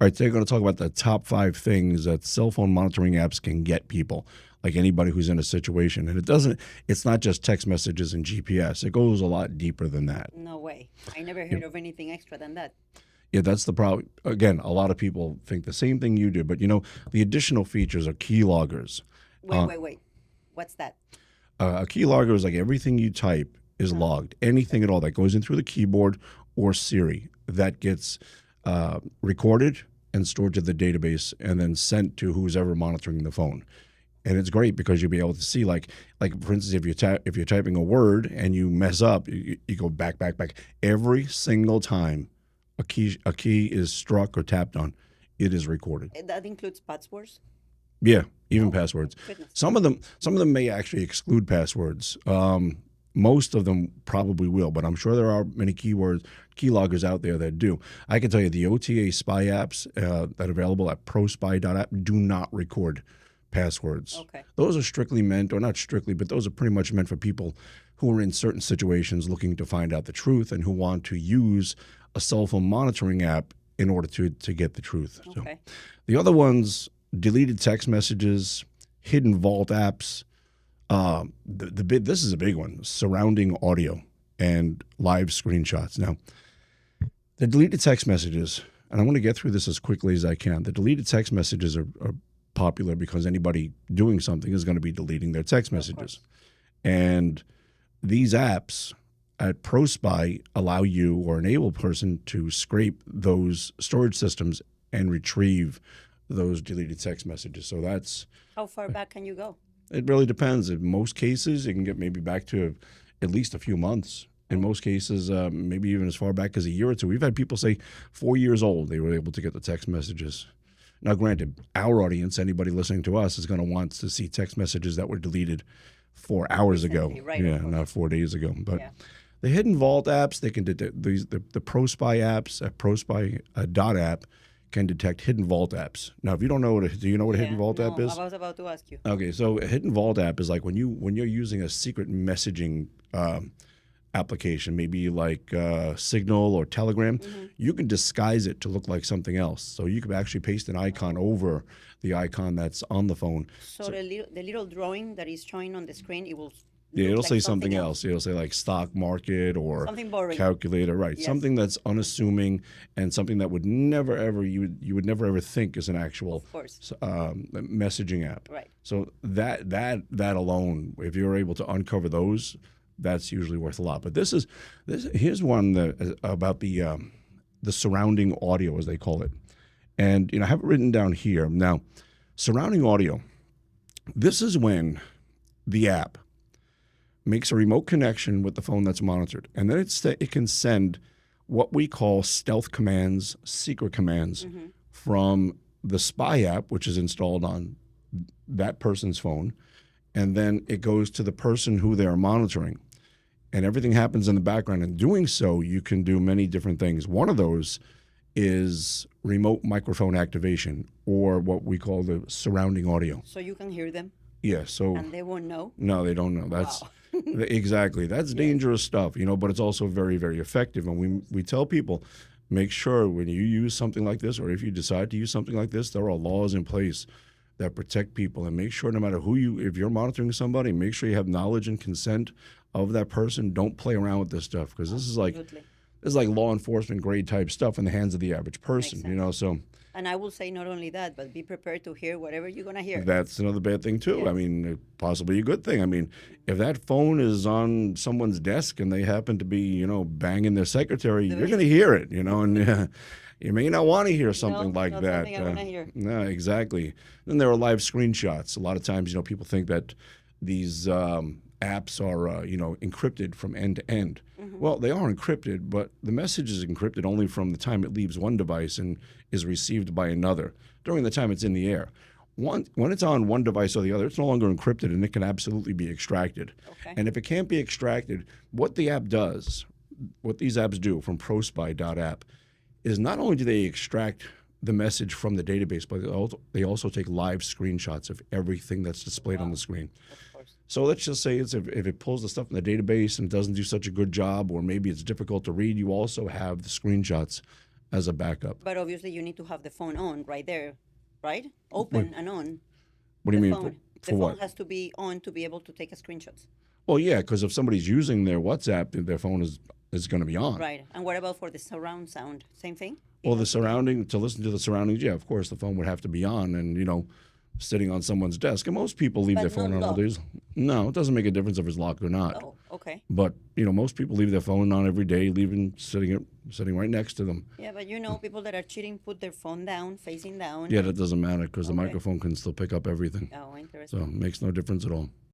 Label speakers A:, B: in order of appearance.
A: All right, today we're going to talk about the top 5 things that cell phone monitoring apps can get people, like anybody who's in a situation. And it's not just text messages and GPS. It goes a lot deeper than that.
B: No way. I never
A: Yeah,
B: heard of anything extra than that.
A: yeah, that's the problem. Again, a lot of people think the same thing you do, but the additional features are keyloggers.
B: Wait,
A: Uh,
B: wait, wait. What's that?
A: a keylogger is like everything you type is
B: Uh-huh.
A: logged. Anything at all that goes in through the keyboard or Siri that gets recorded and stored to the database and then sent to who's ever monitoring the phone. And it's great because you'll be able to see, like for instance, if you're typing a word and you mess up, you go back every single time a key is struck or tapped on, it is recorded.
B: That includes passwords?
A: Yeah, even
B: Oh,
A: passwords.
B: goodness.
A: Some of them may actually exclude passwords. Most of them probably will, but I'm sure there are many keyloggers out there that do. I can tell you the OTA spy apps that are available at prospy.app do not record passwords.
B: Okay.
A: Those are strictly meant, or not strictly, but those are pretty much meant for people who are in certain situations looking to find out the truth and who want to use a cell phone monitoring app in order to get the truth. So
B: Okay.
A: the other ones, deleted text messages, hidden vault apps. This is a big one: surrounding audio and live screenshots. Now, the deleted text messages, and I want to get through this as quickly as I can. The deleted text messages are popular because anybody doing something is going to be deleting their text
B: Of
A: messages,
B: course.
A: and these apps at ProSpy allow you or enable a person to scrape those storage systems and retrieve those deleted text messages. So
B: How far back can you go?
A: it really depends. In most cases, it can get maybe back to at least a few months. In
B: Oh,
A: most cases, maybe even as far back as a year or two. We've had people say 4 years old they were able to get the text messages. Now, granted, our audience, anybody listening to us, is going to want to see text messages that were deleted 4 hours ago.
B: recently, right,
A: Yeah,
B: of
A: not
B: course.
A: 4 days ago. But
B: Yeah.
A: the hidden vault apps, they can detect the ProSpy apps at ProSpy dot app can detect hidden vault apps. Now, if you don't know do you know what a hidden
B: Yeah.
A: vault app
B: No, I
A: is?
B: was about to ask you.
A: Okay, so a hidden vault app is like when you're using a secret messaging application, maybe like Signal or Telegram,
B: Hmm.
A: you can disguise it to look like something else. So you could actually paste an icon over the icon that's on the phone.
B: So
A: So
B: the little drawing that is showing on the screen, it will
A: yeah,
B: look
A: it'll
B: like
A: say
B: something
A: something
B: else.
A: else. It'll say like stock market or
B: Something boring.
A: calculator, right?
B: Yes,
A: Something that's unassuming and something that would never ever you would never ever think is an actual
B: of course.
A: messaging app.
B: Right.
A: So that alone, if you're able to uncover those, that's usually worth a lot. But here's one that about the surrounding audio, as they call it, and I have it written down here now. Surrounding audio. This is when the app makes a remote connection with the phone that's monitored, and then it can send what we call stealth commands, secret commands
B: Hmm.
A: from the spy app, which is installed on that person's phone, and then it goes to the person who they're monitoring, and everything happens in the background. In doing so, you can do many different things. One of those is remote microphone activation, or what we call the surrounding audio.
B: So you can hear them
A: Yeah, so
B: and they won't know.
A: no, they don't know. That's
B: Wow.
A: exactly. That's
B: Yes.
A: dangerous stuff, but it's also very, very effective. And we tell people, make sure when you use something like this, or if you decide to use something like this, there are laws in place that protect people. And make sure no matter if you're monitoring somebody, make sure you have knowledge and consent of that person. Don't play around with this stuff, because
B: Absolutely.
A: this is like law enforcement grade type stuff in the hands of the average
B: Makes
A: person.
B: sense.
A: So
B: And I will say not only that, but be prepared to hear whatever you're going to hear.
A: that's another bad thing too. I
B: Yes.
A: mean, possibly a good thing. I mean, if that phone is on someone's desk and they happen to be, banging their secretary, you're going to hear it, and you may not want to hear something
B: No,
A: like
B: not
A: that.
B: something I want to hear.
A: No, exactly. Then there are live screenshots. A lot of times, people think that these apps are, encrypted from end to end.
B: Hmm.
A: Well, they are encrypted, but the message is encrypted only from the time it leaves one device and is received by another during the time it's in the air. When it's on one device or the other, it's no longer encrypted, and it can absolutely be extracted.
B: Okay.
A: And if it can't be extracted, what these apps do from prospy.app is not only do they extract the message from the database, but they also take live screenshots of everything that's displayed on
B: Wow.
A: the screen.
B: Of course.
A: So let's just say if it pulls the stuff in the database and doesn't do such a good job, or maybe it's difficult to read, you also have the screenshots as a backup.
B: But obviously, you need to have the phone on right there, right? Open and on.
A: What do you
B: The
A: mean?
B: phone.
A: For
B: The
A: what?
B: phone has to be on to be able to take a screenshots.
A: Well, yeah, because if somebody's using their WhatsApp, their phone is going to be on.
B: Right. And what about for the surround sound? Same thing?
A: Well, the surrounding to listen to the surroundings, yeah, of course, the phone would have to be on, and sitting on someone's desk. And most people leave
B: But
A: their phone
B: not
A: on all
B: locked.
A: days. No, it doesn't make a difference if it's locked or not.
B: Oh, okay.
A: But most people leave their phone on every day, sitting right next to them.
B: Yeah, but people that are cheating put their phone down, facing down.
A: Yeah, that doesn't matter because the
B: Okay.
A: microphone can still pick up everything.
B: Oh,
A: So
B: interesting.
A: it makes no difference at all.